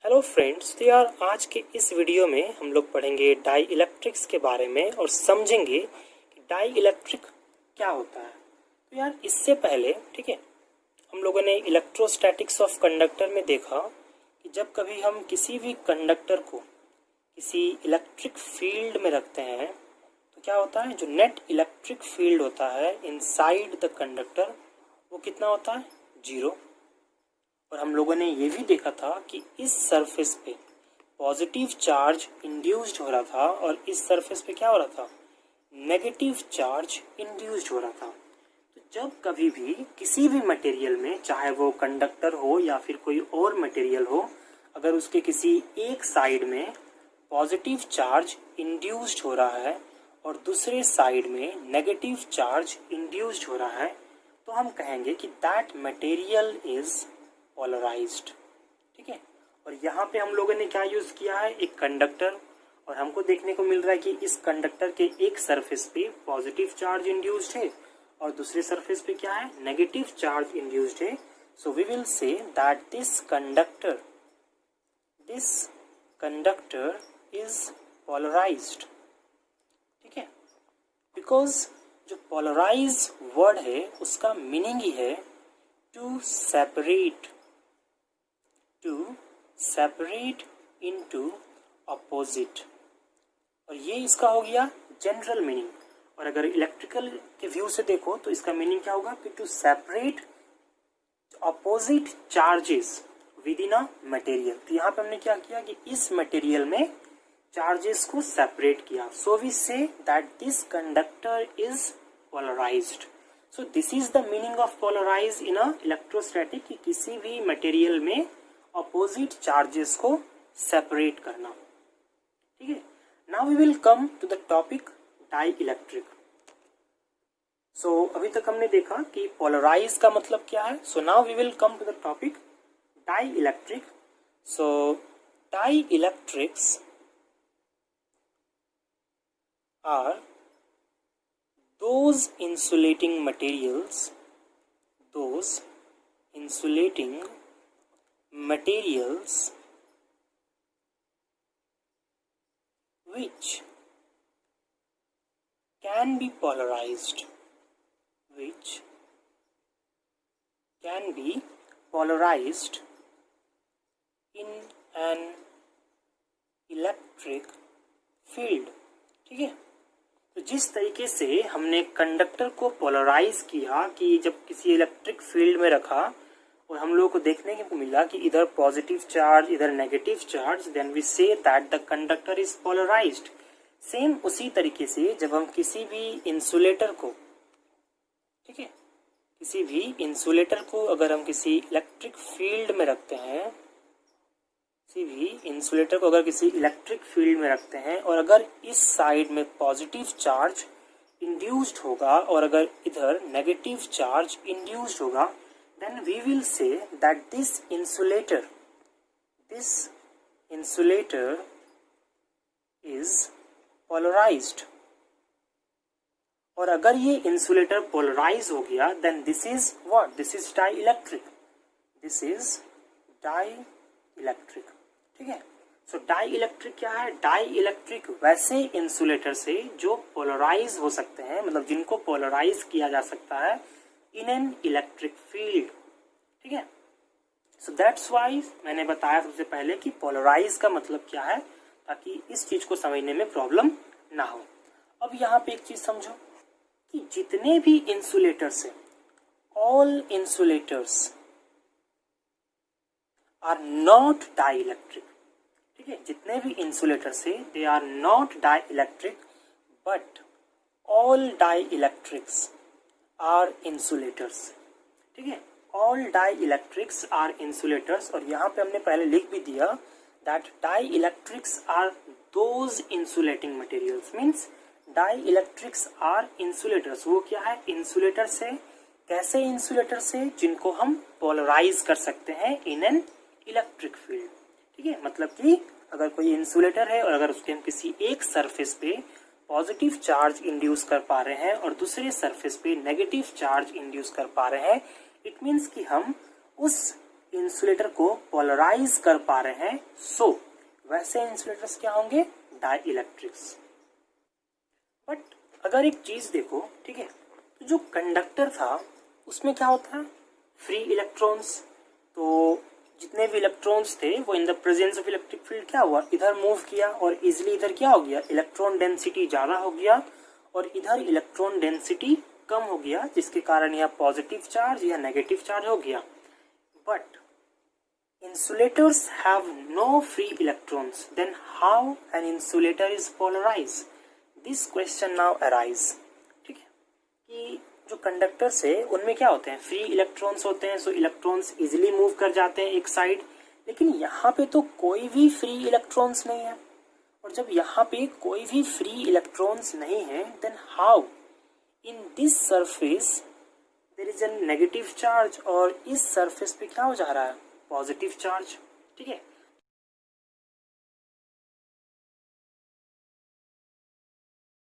Hello friends, तो यार आज के इस वीडियो में हम लोग पढ़ेंगे डाई इलेक्ट्रिक्स के बारे में और समझेंगे कि डाई इलेक्ट्रिक क्या होता है। तो यार इससे पहले ठीक है, हम लोगों ने इलेक्ट्रोस्टैटिक्स ऑफ कंडक्टर में देखा कि जब कभी हम किसी भी कंडक्टर को किसी इलेक्ट्रिक फील्ड में रखते हैं तो क्या होता है, जो नेट इलेक्ट्रिक फील्ड होता है इनसाइड द कंडक्टर वो कितना होता है, 0। और हम लोगों ने ये भी देखा था कि इस सरफेस पे पॉजिटिव चार्ज इंड्यूस्ड हो रहा था और इस सरफेस पे क्या हो रहा था, नेगेटिव चार्ज इंड्यूस्ड हो रहा था। तो जब कभी भी किसी भी मटेरियल में, चाहे वो कंडक्टर हो या फिर कोई और मटेरियल हो, अगर उसके किसी एक साइड में पॉजिटिव चार्ज इंड्यूस्ड हो रहा है और दूसरे साइड में नेगेटिव चार्ज इंड्यूस्ड हो रहा है, तो हम कहेंगे कि दैट मटेरियल इज पोलराइज्ड। ठीक है, और यहाँ पे हम लोगों ने क्या यूज किया है, एक कंडक्टर, और हमको देखने को मिल रहा है कि इस कंडक्टर के एक सरफेस पे पॉजिटिव चार्ज इंड्यूस्ड है और दूसरे सरफेस पे क्या है, नेगेटिव चार्ज इंड्यूस्ड है। So we will say that this conductor is polarised. ठीक है, बिकॉज जो पोलराइज वर्ड है उसका मीनिंग ही है टू सेपरेट इनटू अपोजिट, और ये इसका हो गया जनरल मीनिंग। और अगर इलेक्ट्रिकल के व्यू से देखो तो इसका मीनिंग क्या होगा कि to separate opposite charges within a material. तो यहाँ पे हमने क्या किया कि इस मटेरियल में चार्जेस को सेपरेट किया। So we say that this conductor is polarised. So this is the meaning of polarise in a electrostatic, कि किसी भी मटेरियल में अपोजिट चार्जेस को सेपरेट करना। ठीक है, now we will come to the topic dielectric. So अभी तक हमने देखा कि पोलराइज का मतलब क्या है। So now we will come to the topic dielectric. So dielectrics are those insulating materials which can be polarized in an electric field। ठीक है, तो जिस तरीके से हमने कंडक्टर को पोलराइज किया कि जब किसी इलेक्ट्रिक फील्ड में रखा और हम लोगों को देखने को मिला कि इधर पॉजिटिव चार्ज इधर negative charge, then we say that the conductor is polarised. Same उसी तरीके से जब हम किसी भी इंसुलेटर को, ठीक है, किसी भी इंसुलेटर को अगर हम किसी इलेक्ट्रिक फील्ड में रखते हैं, किसी भी इंसुलेटर को अगर किसी इलेक्ट्रिक फील्ड में रखते हैं और अगर इस साइड में पॉजिटिव चार्ज इंड्यूस्ड होगा और अगर इधर नेगेटिव चार्ज इंड्यूस्ड होगा, then we will say that this insulator is polarised. और अगर ये इंसुलेटर पोलराइज हो गया then this is what, this is dielectric. ठीक है, सो डाई इलेक्ट्रिक क्या है, डाई इलेक्ट्रिक वैसे इंसुलेटर से जो पोलराइज हो सकते हैं, मतलब जिनको पोलराइज किया जा सकता है इन एन इलेक्ट्रिक फील्ड। ठीक है, सो दैट्स वाई मैंने बताया सबसे पहले कि पोलराइज का मतलब क्या है, ताकि इस चीज को समझने में प्रॉब्लम ना हो। अब यहाँ पे एक चीज समझो कि जितने भी इंसुलेटर्स हैं, all insulators are not dielectric. ठीक है, जितने भी इंसुलेटर्स है they are not dielectric, but all dielectrics are insulators. ठीक है, all dielectrics are insulators. और यहाँ पे हमने पहले लिख भी दिया that dielectrics are those insulating materials, means dielectrics are insulators. वो क्या है, इंसुलेटर से, कैसे इंसुलेटर से, जिनको हम पोलराइज कर सकते हैं इन एन इलेक्ट्रिक फील्ड। ठीक है, मतलब कि अगर कोई इंसुलेटर है और अगर उसके हम किसी एक सरफेस पे पॉजिटिव चार्ज इंड्यूस कर पा रहे हैं और दूसरे सरफेस पे नेगेटिव चार्ज इंड्यूस कर पा रहे हैं, इट मीन्स कि हम उस इंसुलेटर को पोलराइज कर पा रहे हैं, सो वैसे इंसुलेटर्स क्या होंगे, डाई इलेक्ट्रिक्स। बट अगर एक चीज देखो, ठीक है, तो जो कंडक्टर था उसमें क्या होता है, फ्री इलेक्ट्रॉन्स। तो जितने भी इलेक्ट्रॉन्स थे वो in the presence of electric field क्या हुआ, इधर मूव किया और इजिली इधर क्या हो गया, इलेक्ट्रॉन डेंसिटी ज्यादा हो गया और इधर इलेक्ट्रॉन डेंसिटी कम हो गया, जिसके कारण यह पॉजिटिव चार्ज या नेगेटिव चार्ज हो गया। But insulators have no free electrons, then how an insulator is polarised, this question now arise. ठीक है, कि जो कंडक्टर्स है उनमें क्या होते हैं, फ्री इलेक्ट्रॉन्स होते हैं, सो इलेक्ट्रॉन्स इजीली मूव कर जाते हैं एक साइड। लेकिन यहाँ पे तो कोई भी फ्री इलेक्ट्रॉन्स नहीं है, और जब यहाँ पे कोई भी फ्री इलेक्ट्रॉन्स नहीं है, then how in this surface there is a negative charge, और इस सरफेस पे क्या हो जा रहा है, पॉजिटिव चार्ज। ठीक है,